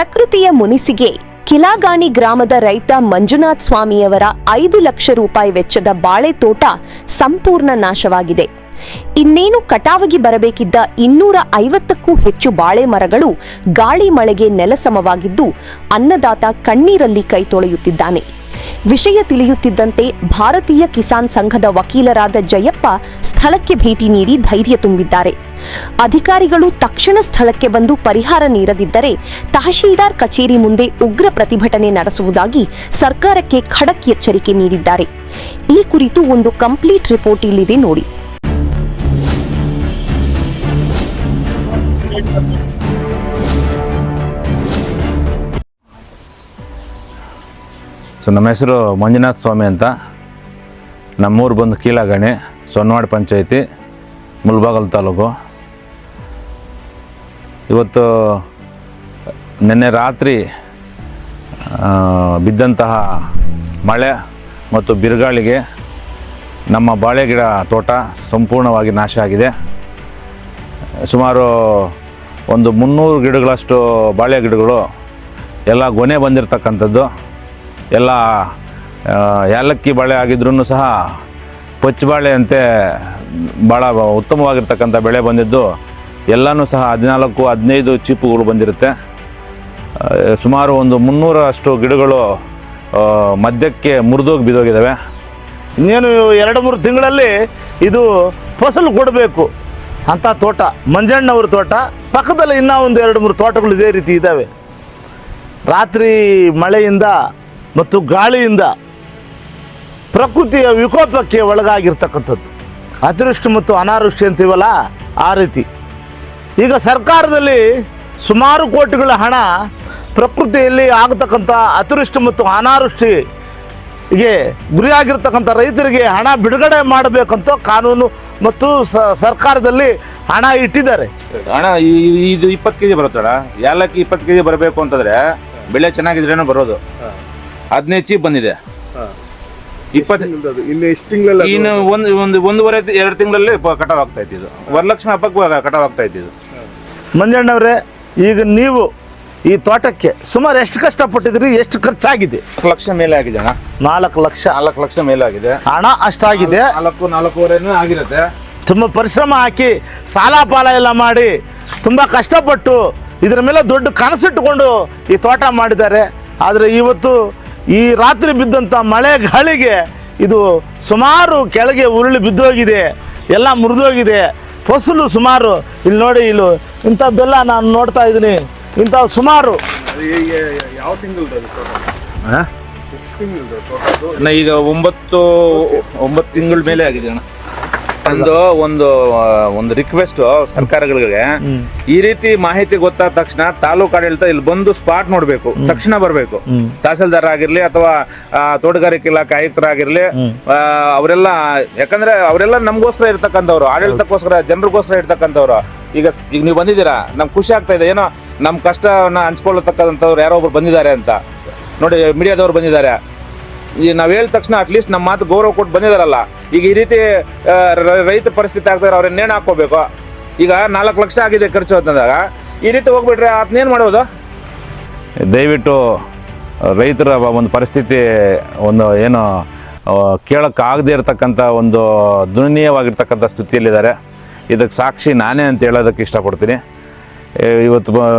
ಪ್ರಕೃತಿಯ ಮುನಿಸಿಗೆ ಕಿಲಾಗಾಣಿ ಗ್ರಾಮದ ರೈತ ಮಂಜುನಾಥ್ ಸ್ವಾಮಿಯವರ 5 ಲಕ್ಷ ರೂಪಾಯಿ ವೆಚ್ಚದ ಬಾಳೆ ತೋಟ ಸಂಪೂರ್ಣ ನಾಶವಾಗಿದೆ. ಇನ್ನೇನು ಕಟಾವಿಗೆ ಬರಬೇಕಿದ್ದ 250ಕ್ಕೂ ಹೆಚ್ಚು ಬಾಳೆ ಮರಗಳು ಗಾಳಿ ಮಳೆಗೆ ನೆಲಸಮವಾಗಿದ್ದು ಅನ್ನದಾತ ಕಣ್ಣೀರಲ್ಲಿ ಕೈ ತೊಳೆಯುತ್ತಿದ್ದಾನೆ. ವಿಷಯ ತಿಳಿಯುತ್ತಿದ್ದಂತೆ ಭಾರತೀಯ ಕಿಸಾನ್ ಸಂಘದ ವಕೀಲರಾದ ಜಯಪ್ಪ ಸ್ಥಳಕ್ಕೆ ಭೇಟಿ ನೀಡಿ ಧೈರ್ಯ ತುಂಬಿದ್ದಾರೆ. ಅಧಿಕಾರಿಗಳು ತಕ್ಷಣ ಸ್ಥಳಕ್ಕೆ ಬಂದು ಪರಿಹಾರ ನೀಡದಿದ್ದರೆ ತಹಶೀಲ್ದಾರ್ ಕಚೇರಿ ಮುಂದೆ ಉಗ್ರ ಪ್ರತಿಭಟನೆ ನಡೆಸುವುದಾಗಿ ಸರ್ಕಾರಕ್ಕೆ ಖಡಕ್ ಎಚ್ಚರಿಕೆ ನೀಡಿದ್ದಾರೆ. ಈ ಕುರಿತು ಒಂದು ಕಂಪ್ಲೀಟ್ ರಿಪೋರ್ಟ್ ಇಲ್ಲಿದೆ ನೋಡಿ. ನಮ್ಮ ಹೆಸರು ಮಂಜುನಾಥ್ ಸ್ವಾಮಿ ಅಂತ. ನಮ್ಮೂರು ಬಂದು ಕೀಲಾಗಣಿ, ಸೊನ್ನವಾಡ ಪಂಚಾಯಿತಿ, ಮುಳಬಾಗಿಲು ತಾಲೂಕು. ಇವತ್ತು ನಿನ್ನೆ ರಾತ್ರಿ ಬಿದ್ದಂತಹ ಮಳೆ ಮತ್ತು ಬಿರುಗಾಳಿಗೆ ನಮ್ಮ ಬಾಳೆ ಗಿಡ ತೋಟ ಸಂಪೂರ್ಣವಾಗಿ ನಾಶ ಆಗಿದೆ. ಸುಮಾರು ಒಂದು 300 ಗಿಡಗಳಷ್ಟು ಬಾಳೆ ಗಿಡಗಳು ಎಲ್ಲ ಗೊನೆ ಬಂದಿರತಕ್ಕಂಥದ್ದು, ಎಲ್ಲ ಏಲಕ್ಕಿ ಬಾಳೆ ಆಗಿದ್ರೂ ಸಹ ಪಚ್ಚ ಬಾಳೆ ಅಂತೆ ಭಾಳ ಉತ್ತಮವಾಗಿರ್ತಕ್ಕಂಥ ಬೆಳೆ ಬಂದಿದ್ದು ಎಲ್ಲನೂ ಸಹ 14-15 ಚೀಪುಗಳು ಬಂದಿರುತ್ತೆ. ಸುಮಾರು ಒಂದು 300 ಅಷ್ಟು ಗಿಡಗಳು ಮಧ್ಯಕ್ಕೆ ಮುರಿದೋಗಿ ಬಿದ್ದೋಗಿದ್ದಾವೆ. ಇನ್ನೇನು 2-3 ತಿಂಗಳಲ್ಲಿ ಇದು ಫಸಲು ಕೊಡಬೇಕು ಅಂಥ ತೋಟ ಮಂಜಣ್ಣವ್ರ ತೋಟ. ಪಕ್ಕದಲ್ಲಿ ಇನ್ನೂ ಒಂದು 2-3 ತೋಟಗಳು ಇದೇ ರೀತಿ ಇದ್ದಾವೆ. ರಾತ್ರಿ ಮಳೆಯಿಂದ ಮತ್ತು ಗಾಳಿಯಿಂದ ಪ್ರಕೃತಿಯ ವಿಕೋಪಕ್ಕೆ ಒಳಗಾಗಿರ್ತಕ್ಕಂಥದ್ದು, ಅತಿವೃಷ್ಟಿ ಮತ್ತು ಅನಾವೃಷ್ಟಿ ಅಂತೀವಲ್ಲ ಆ ರೀತಿ. ಈಗ ಸರ್ಕಾರದಲ್ಲಿ ಸುಮಾರು ಕೋಟಿಗಳ ಹಣ ಪ್ರಕೃತಿಯಲ್ಲಿ ಆಗತಕ್ಕಂಥ ಅತಿವೃಷ್ಟಿ ಮತ್ತು ಅನಾವೃಷ್ಟಿಗೆ ಗುರಿಯಾಗಿರ್ತಕ್ಕಂಥ ರೈತರಿಗೆ ಹಣ ಬಿಡುಗಡೆ ಮಾಡಬೇಕಂತ ಕಾನೂನು ಮತ್ತು ಸರ್ಕಾರದಲ್ಲಿ ಹಣ ಇಟ್ಟಿದ್ದಾರೆ. ಹಣ ಇದು 20 kg ಬರುತ್ತಲ್ಲ, ಏಲಕ್ಕಿ 20 kg ಬರಬೇಕು ಅಂತಂದರೆ ಬೆಳೆ ಚೆನ್ನಾಗಿದ್ರೇನೋ ಬರೋದು. 15 ಚೀಪ್ ಬಂದಿದೆ. 20 ಇನ್ನು ಎಷ್ಟು ತಿಂಗಳಲ್ಲಿ ಇನ್ನು ಒಂದೂವರೆ 2 ತಿಂಗಳಲ್ಲಿ ಕಟಾವ್ ಆಗ್ತಾ ಇತ್ತು. ಇದು ವರಲಕ್ಷ್ಮಿ ಹಬ್ಬಕ್ಕೆ ಕಟಾವ್ ಆಗ್ತಾ ಇತ್ತು. ಮಂಜಣ್ಣವ್ರೆ, ಈಗ ನೀವು ಈ ತೋಟಕ್ಕೆ ಸುಮಾರು ಎಷ್ಟು ಕಷ್ಟಪಟ್ಟಿದ್ರಿ, ಎಷ್ಟು ಖರ್ಚಾಗಿದೆ? 4 ಲಕ್ಷ ಮೇಲೆ ಆಗಿದೆ ಅಣ್ಣ. 4 ಲಕ್ಷ ಮೇಲೆ ಆಗಿದೆ ಹಣ ಅಷ್ಟಾಗಿದೆ. 4-4.5 ಆಗಿರುತ್ತೆ. ತುಂಬ ಪರಿಶ್ರಮ ಹಾಕಿ ಸಾಲ ಪಾಲ ಎಲ್ಲ ಮಾಡಿ ತುಂಬ ಕಷ್ಟಪಟ್ಟು ಇದರ ಮೇಲೆ ದೊಡ್ಡ ಕನಸಿಟ್ಟುಕೊಂಡು ಈ ತೋಟ ಮಾಡಿದ್ದಾರೆ. ಆದರೆ ಇವತ್ತು ಈ ರಾತ್ರಿ ಬಿದ್ದಂಥ ಮಳೆ ಗಾಳಿಗೆ ಇದು ಸುಮಾರು ಕೆಳಗೆ ಉರುಳಿ ಬಿದ್ದೋಗಿದೆ, ಎಲ್ಲ ಮುರಿದೋಗಿದೆ. ಫಸಲು ಸುಮಾರು ಇಲ್ಲಿ ನೋಡಿ, ಇಲ್ಲಿ ಇಂಥದ್ದೆಲ್ಲ ನಾನು ನೋಡ್ತಾ ಇದ್ದೀನಿ. ಇಂಥ ಸುಮಾರು ಯಾವ ತಿಂಗಳು ಈಗ 9 ತಿಂಗಳ ಮೇಲೆ ಆಗಿದೆ ಅಣ್ಣ. ಒಂದು ರಿಕ್ವೆಸ್ಟ್ ಸರ್ಕಾರಗಳಿಗೆ, ಈ ರೀತಿ ಮಾಹಿತಿ ಗೊತ್ತಾದ ತಕ್ಷಣ ತಾಲೂಕು ಆಡಳಿತ ಇಲ್ಲಿ ಬಂದು ಸ್ಪಾಟ್ ನೋಡ್ಬೇಕು, ತಕ್ಷಣ ಬರಬೇಕು. ತಹಸೀಲ್ದಾರ್ ಆಗಿರ್ಲಿ ಅಥವಾ ತೋಟಗಾರಿಕೆ ಇಲಾಖೆ ಆಯುಕ್ತರಾಗಿರ್ಲಿ, ಅವರೆಲ್ಲ, ಯಾಕಂದ್ರೆ ಅವರೆಲ್ಲ ನಮ್ಗೋಸ್ಕರ ಇರ್ತಕ್ಕಂಥವ್ರು, ಆಡಳಿತಕ್ಕೋಸ್ಕರ ಜನರಿಗೋಸ್ಕರ ಇರ್ತಕ್ಕಂಥವ್ರು. ಈಗ ನೀವು ಬಂದಿದ್ದೀರಾ, ನಮ್ಗೆ ಖುಷಿ ಆಗ್ತಾ ಇದೆ. ಏನೋ ನಮ್ಮ ಕಷ್ಟವನ್ನ ಹಂಚ್ಕೊಳ್ಳತಕ್ಕಂಥವ್ರು ಯಾರೋ ಒಬ್ರು ಬಂದಿದ್ದಾರೆ ಅಂತ ನೋಡಿ, ಮೀಡಿಯಾದವ್ರು ಬಂದಿದ್ದಾರೆ. ಈಗ ನಾವು ಹೇಳಿದ ತಕ್ಷಣ ಅಟ್ಲೀಸ್ಟ್ ನಮ್ಮ ಮಾತು ಗೌರವ ಕೊಟ್ಟು ಬಂದಿದಾರಲ್ಲ. ಈಗ ಈ ರೀತಿ ರೈತ ಪರಿಸ್ಥಿತಿ ಆಗ್ತಾರೆ, ಅವ್ರನ್ನ ನೇಣು ಹಾಕೋಬೇಕು. ಈಗ 4 ಲಕ್ಷ ಆಗಿದೆ ಖರ್ಚು ಅಂತಂದಾಗ ಈ ರೀತಿ ಹೋಗ್ಬಿಟ್ರೆ ಅದನ್ನೇನು ಮಾಡೋದು? ದಯವಿಟ್ಟು ರೈತರ ಒಂದು ಪರಿಸ್ಥಿತಿ ಒಂದು ಏನು ಕೇಳೋಕ್ಕಾಗದೇ ಇರತಕ್ಕಂಥ ಒಂದು ದಯನೀಯವಾಗಿರ್ತಕ್ಕಂಥ ಸ್ಥಿತಿಯಲ್ಲಿದ್ದಾರೆ. ಇದಕ್ಕೆ ಸಾಕ್ಷಿ ನಾನೇ ಅಂತ ಹೇಳೋದಕ್ಕೆ ಇಷ್ಟಪಡ್ತೀನಿ. ಇವತ್ತು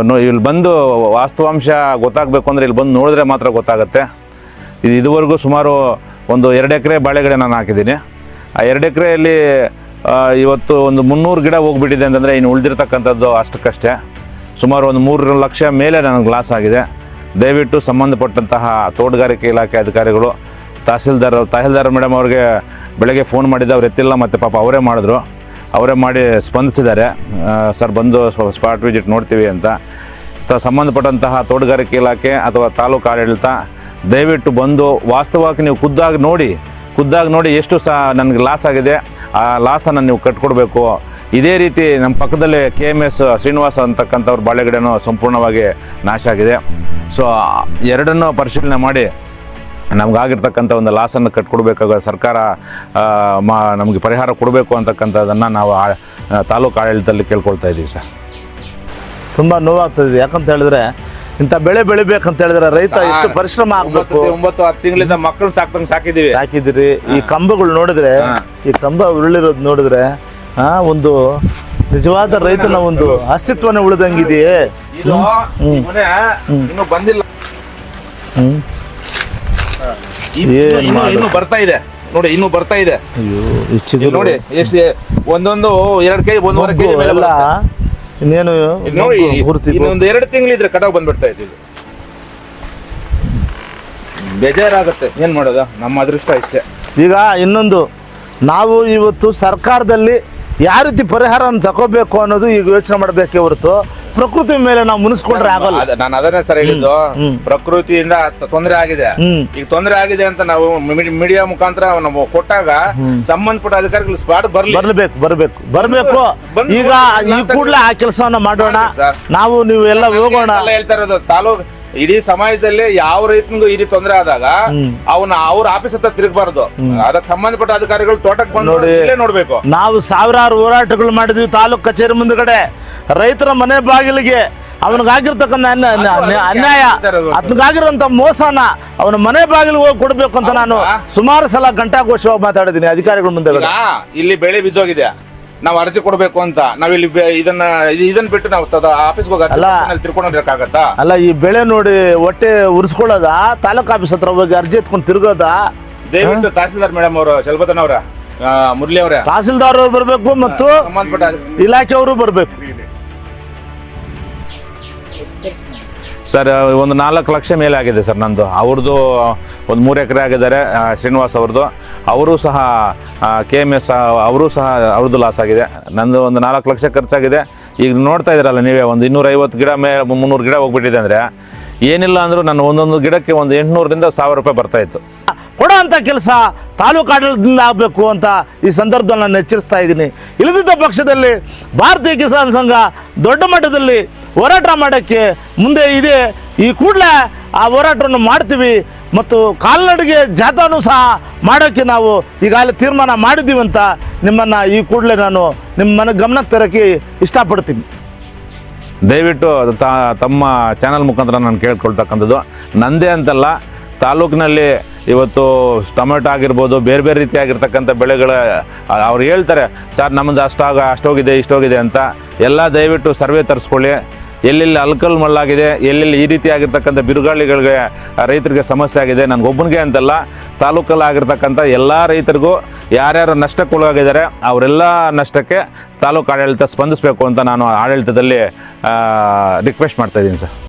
ಇಲ್ಲಿ ಬಂದು ವಾಸ್ತವಾಂಶ ಗೊತ್ತಾಗಬೇಕು ಅಂದರೆ ಇಲ್ಲಿ ಬಂದು ನೋಡಿದ್ರೆ ಮಾತ್ರ ಗೊತ್ತಾಗುತ್ತೆ. ಇದುವರೆಗೂ ಸುಮಾರು ಒಂದು 2 ಎಕರೆ ಬಾಳೆಗಿಡ ನಾನು ಹಾಕಿದ್ದೀನಿ. ಆ 2 ಎಕರೆಯಲ್ಲಿ ಇವತ್ತು ಒಂದು 300 ಗಿಡ ಹೋಗ್ಬಿಟ್ಟಿದೆ ಅಂತಂದರೆ ಇನ್ನು ಉಳಿದಿರ್ತಕ್ಕಂಥದ್ದು ಅಷ್ಟಕ್ಕಷ್ಟೇ. ಸುಮಾರು ಒಂದು 3 ಲಕ್ಷ ಮೇಲೆ ನನಗೆ ಲಾಸ್ ಆಗಿದೆ. ದಯವಿಟ್ಟು ಸಂಬಂಧಪಟ್ಟಂತಹ ತೋಟಗಾರಿಕೆ ಇಲಾಖೆ ಅಧಿಕಾರಿಗಳು, ತಹಸೀಲ್ದಾರ್ ಮೇಡಮ್ ಅವ್ರಿಗೆ ಬೆಳಗ್ಗೆ ಫೋನ್ ಮಾಡಿದ್ದೆ, ಅವ್ರು ಎತ್ತಿಲ್ಲ. ಮತ್ತು ಪಾಪ ಅವರೇ ಮಾಡಿ ಸ್ಪಂದಿಸಿದ್ದಾರೆ. ಸರ್ ಬಂದು ಸ್ಪಾಟ್ ವಿಸಿಟ್ ನೋಡ್ತೀವಿ ಅಂತ. ಸಂಬಂಧಪಟ್ಟಂತಹ ತೋಟಗಾರಿಕೆ ಇಲಾಖೆ ಅಥವಾ ತಾಲೂಕು ಆಡಳಿತ ದಯವಿಟ್ಟು ಬಂದು ವಾಸ್ತವವಾಗಿ ನೀವು ಖುದ್ದಾಗಿ ನೋಡಿ ಎಷ್ಟು ಸಹ ನನಗೆ ಲಾಸ್ ಆಗಿದೆ, ಆ ಲಾಸನ್ನು ನೀವು ಕಟ್ಕೊಡ್ಬೇಕು. ಇದೇ ರೀತಿ ನಮ್ಮ ಪಕ್ಕದಲ್ಲಿ KMS ಶ್ರೀನಿವಾಸ ಅಂತಕ್ಕಂಥವ್ರ ಬಾಳೆಗಿಡನೂ ಸಂಪೂರ್ಣವಾಗಿ ನಾಶ ಆಗಿದೆ. ಸೊ ಎರಡನ್ನೂ ಪರಿಶೀಲನೆ ಮಾಡಿ ನಮಗಾಗಿರ್ತಕ್ಕಂಥ ಒಂದು ಲಾಸನ್ನು ಕಟ್ಕೊಡ್ಬೇಕಾಗ ಸರ್ಕಾರ ನಮಗೆ ಪರಿಹಾರ ಕೊಡಬೇಕು ಅಂತಕ್ಕಂಥದ್ದನ್ನು ನಾವು ತಾಲೂಕು ಆಡಳಿತದಲ್ಲಿ ಕೇಳ್ಕೊಳ್ತಾ ಇದ್ದೀವಿ ಸರ್. ತುಂಬ ನೋವಾಗ್ತದೆ. ಯಾಕಂತ ಹೇಳಿದ್ರೆ ಇಂಥ ಬೆಳೆ ಬೆಳಿಬೇಕಂತ ಹೇಳಿದ್ರೆ ರೈತ ಎಷ್ಟು ಪರಿಶ್ರಮ ಆಗ್ಬೇಕು. 9-10 ತಿಂಗಳಿಂದ ಮಕ್ಕಳು ಸಾಕಿದೀವಿ. ಸಾಕಿದಿರಿ. ಈ ಕಂಬಗಳು ನೋಡಿದ್ರೆ, ಈ ಕಂಬ ಉರುಳಿರೋದು ನೋಡಿದ್ರೆ ಒಂದು ನಿಜವಾದ ರೈತನ ಒಂದು ಅಸ್ತಿತ್ವನೇ ಉಳಿದಂಗಿದೆಯೇ. ಇದು ಈ ಮನೆ ಇನ್ನು ಬಂದಿಲ್ಲ, ಇನ್ನು ಬರ್ತಾ ಇದೆ ನೋಡಿ, ಇನ್ನು ಬರ್ತಾ ಇದೆ. ಅಯ್ಯೋ ಇಲ್ಲಿ ನೋಡಿ ಎಷ್ಟು ಒಂದೊಂದು 2 ಕೆಜಿ 1.5 ಕೆಜಿ ಮೇಲೆ ಎಲ್ಲ ಇನ್ನೇನು ನೋಡಿ. ಪೂರ್ತಿ ಇನ್ನೊಂದು 2 ತಿಂಗಳಿದ್ರೆ ಕಟಾವ್ ಬಂದ್ಬಿಡ್ತಾ ಇತ್ತು. ಇದು ಬೇಜಾರಾಗುತ್ತೆ, ಏನ್ ಮಾಡೋದು, ನಮ್ಮ ಅದೃಷ್ಟ ಇಷ್ಟೇ. ಈಗ ಇನ್ನೊಂದು, ನಾವು ಇವತ್ತು ಸರ್ಕಾರದಲ್ಲಿ ಯಾವ ರೀತಿ ಪರಿಹಾರ ತಗೋಬೇಕು ಅನ್ನೋದು ಈಗ ಯೋಚನೆ ಮಾಡಬೇಕೇ ಹೊರತು ಪ್ರಕೃತಿ ಮೇಲೆ ನಾವು ಮುನಿಸ್ಕೊಂಡ್ರೆ ಆಗಲ್ಲ. ನಾನು ಅದನ್ನೇ ಸರ್ ಹೇಳಿದ್ದು, ಪ್ರಕೃತಿಯಿಂದ ತೊಂದರೆ ಆಗಿದೆ. ಈಗ ತೊಂದರೆ ಆಗಿದೆ ಅಂತ ನಾವು ಮೀಡಿಯಾ ಮುಖಾಂತರ ನಾವು ಕೊಟ್ಟಾಗ ಸಂಬಂಧಪಟ್ಟ ಅಧಿಕಾರಿಗಳು ಸ್ಪಾಟ್ ಬರ್ಬೇಕು. ಈಗ ಈ ಕೂಡಲೇ ಆ ಕೆಲಸವನ್ನ ಮಾಡೋಣ. ನಾವು ನೀವು ಎಲ್ಲ ಹೋಗೋಣ. ಹೇಳ್ತಾ ಇರೋದು ತಾಲೂಕು ಇಡೀ ಸಮಾಜದಲ್ಲಿ ಯಾವ ರೈತನಿಗೂ ಈ ರೀತಿ ತೊಂದರೆ ಆದಾಗ ಅವ್ರ ಆಫೀಸ್ ಹತ್ರ ತಿರುಗಬಾರ್ದು. ಅದಕ್ಕೆ ಸಂಬಂಧಪಟ್ಟ ಅಧಿಕಾರಿಗಳು ತೋಟಕ್ಕೆ ಬಂದು ನೋಡ್ಬೇಕು. ನಾವು ಸಾವಿರಾರು ಹೋರಾಟಗಳು ಮಾಡಿದ್ವಿ ತಾಲೂಕ್ ಕಚೇರಿ ಮುಂದ್ಗಡೆ, ರೈತರ ಮನೆ ಬಾಗಿಲಿಗೆ ಅವನಿಗಾಗಿರ್ತಕ್ಕಂಥ ಅನ್ಯಾಯ, ಅದಕ್ಕಾಗಿರೋಂಥ ಮೋಸನ ಅವನ ಮನೆ ಬಾಗಿಲಿಗೆ ಹೋಗಿ ಕೊಡ್ಬೇಕು ಅಂತ ನಾನು ಸುಮಾರು ಸಲ ಘಂಟಾಘೋಷವಾಗಿ ಮಾತಾಡಿದ್ದೀನಿ ಅಧಿಕಾರಿಗಳ ಮುಂದೆ. ಇಲ್ಲಿ ಬೆಳೆ ಬಿದ್ದೋಗಿದೆ, ನಾವು ಅರ್ಜಿ ಕೊಡ್ಬೇಕು ಅಂತ ನಾವಿಲ್ಲಿ ಇದನ್ನ ಬಿಟ್ಟು ನಾವು ಆಫೀಸ್ಗೆ ಹೋಗಿ ತಿರ್ಕೊಂಡೋಗಕ್ಕಾಗತ್ತಾ? ಅಲ್ಲ, ಈ ಬೆಳೆ ನೋಡಿ ಹೊಟ್ಟೆ ಉರ್ಸ್ಕೊಳ್ಳೋದ, ತಾಲೂಕ್ ಆಫೀಸ್ ಹತ್ರ ಹೋಗಿ ಅರ್ಜಿ ಎತ್ಕೊಂಡು ತಿರ್ಗೋದ? ದಯವಿಟ್ಟು ತಹಸೀಲ್ದಾರ್ ಮೇಡಮ್ ಅವರು, ಶಲ್ಬತನವರ, ಮುರಳಿ ಅವರೇ, ತಹಸೀಲ್ದಾರ್ ಅವರು ಬರ್ಬೇಕು ಮತ್ತು ಸಂಬಂಧಪಟ್ಟ ಇಲಾಖೆಯವರು ಬರ್ಬೇಕು. ಸರ್ ಒಂದು 4 ಲಕ್ಷ ಮೇಲೆ ಆಗಿದೆ ಸರ್ ನಂದು. ಅವ್ರದ್ದು ಒಂದು 3 ಎಕರೆ ಆಗಿದ್ದಾರೆ, ಶ್ರೀನಿವಾಸ್ ಅವ್ರದ್ದು. ಅವರು ಸಹ KMS ಅವರು ಸಹ ಅವ್ರದ್ದು ಲಾಸ್ ಆಗಿದೆ. ನಂದು ಒಂದು 4 ಲಕ್ಷ ಖರ್ಚಾಗಿದೆ. ಈಗ ನೋಡ್ತಾ ಇದ್ದೀರಲ್ಲ ನೀವೇ, ಒಂದು 250 ಗಿಡ 300 ಗಿಡ ಹೋಗ್ಬಿಟ್ಟಿದೆ. ಅಂದರೆ ಏನಿಲ್ಲ ಅಂದರೂ ನನ್ನ ಒಂದೊಂದು ಗಿಡಕ್ಕೆ ಒಂದು 800ರಿಂದ 1000 ರೂಪಾಯಿ ಬರ್ತಾ ಇತ್ತು. ಕೊಡೋ ಅಂಥ ಕೆಲಸ ತಾಲೂಕು ಆಡಳಿತದಿಂದ ಆಗಬೇಕು ಅಂತ ಈ ಸಂದರ್ಭದಲ್ಲಿ ನಾನು ಎಚ್ಚರಿಸ್ತಾ ಇದ್ದೀನಿ. ಇಲ್ಲದಿದ್ದ ಪಕ್ಷದಲ್ಲಿ ಭಾರತೀಯ ಕಿಸಾನ್ ಸಂಘ ದೊಡ್ಡ ಮಟ್ಟದಲ್ಲಿ ಹೋರಾಟ ಮಾಡೋಕ್ಕೆ ಮುಂದೆ ಇದೆ. ಈ ಕೂಡಲೇ ಆ ಹೋರಾಟವನ್ನು ಮಾಡ್ತೀವಿ ಮತ್ತು ಕಾಲ್ನಡಿಗೆ ಜಾಥಾನೂ ಸಹ ಮಾಡೋಕ್ಕೆ ನಾವು ಈಗಾಗಲೇ ತೀರ್ಮಾನ ಮಾಡಿದ್ದೀವಿ ಅಂತ ನಿಮ್ಮನ್ನು ಈ ಕೂಡಲೇ ನಾನು ನಿಮ್ಮ ಗಮನಕ್ಕೆ ತರೋಕ್ಕೆ ಇಷ್ಟಪಡ್ತೀನಿ. ದಯವಿಟ್ಟು ತಮ್ಮ ಚಾನಲ್ ಮುಖಾಂತರ ನಾನು ಕೇಳ್ಕೊಳ್ತಕ್ಕಂಥದ್ದು, ನಂದೇ ಅಂತಲ್ಲ, ತಾಲೂಕಿನಲ್ಲಿ ಇವತ್ತು ಟೊಮೆಟೊ ಆಗಿರ್ಬೋದು, ಬೇರೆ ಬೇರೆ ರೀತಿಯಾಗಿರ್ತಕ್ಕಂಥ ಬೆಳೆಗಳ ಅವ್ರು ಹೇಳ್ತಾರೆ ಸರ್ ನಮ್ಮದು ಅಷ್ಟೋಗಿದೆ ಇಷ್ಟೋಗಿದೆ ಅಂತ. ಎಲ್ಲ ದಯವಿಟ್ಟು ಸರ್ವೆ ತರಿಸ್ಕೊಳ್ಳಿ. ಎಲ್ಲೆಲ್ಲಿ ಅಲ್ಕಲ್ ಮಳ್ಳಾಗಿದೆ, ಎಲ್ಲೆಲ್ಲಿ ಈ ರೀತಿಯಾಗಿರ್ತಕ್ಕಂಥ ಬಿರುಗಾಳಿಗಳಿಗೆ ರೈತರಿಗೆ ಸಮಸ್ಯೆ ಆಗಿದೆ, ನನಗೊಬ್ಬನಿಗೆ ಅಂತಲ್ಲ, ತಾಲೂಕಲ್ಲಿ ಆಗಿರ್ತಕ್ಕಂಥ ಎಲ್ಲ ರೈತರಿಗೂ ಯಾರ್ಯಾರು ನಷ್ಟಕ್ಕೊಳಗಾಗಿದ್ದಾರೆ ಅವರೆಲ್ಲ ನಷ್ಟಕ್ಕೆ ತಾಲೂಕು ಆಡಳಿತ ಸ್ಪಂದಿಸಬೇಕು ಅಂತ ನಾನು ಆಡಳಿತದಲ್ಲಿ ರಿಕ್ವೆಸ್ಟ್ ಮಾಡ್ತಾಯಿದ್ದೀನಿ ಸರ್.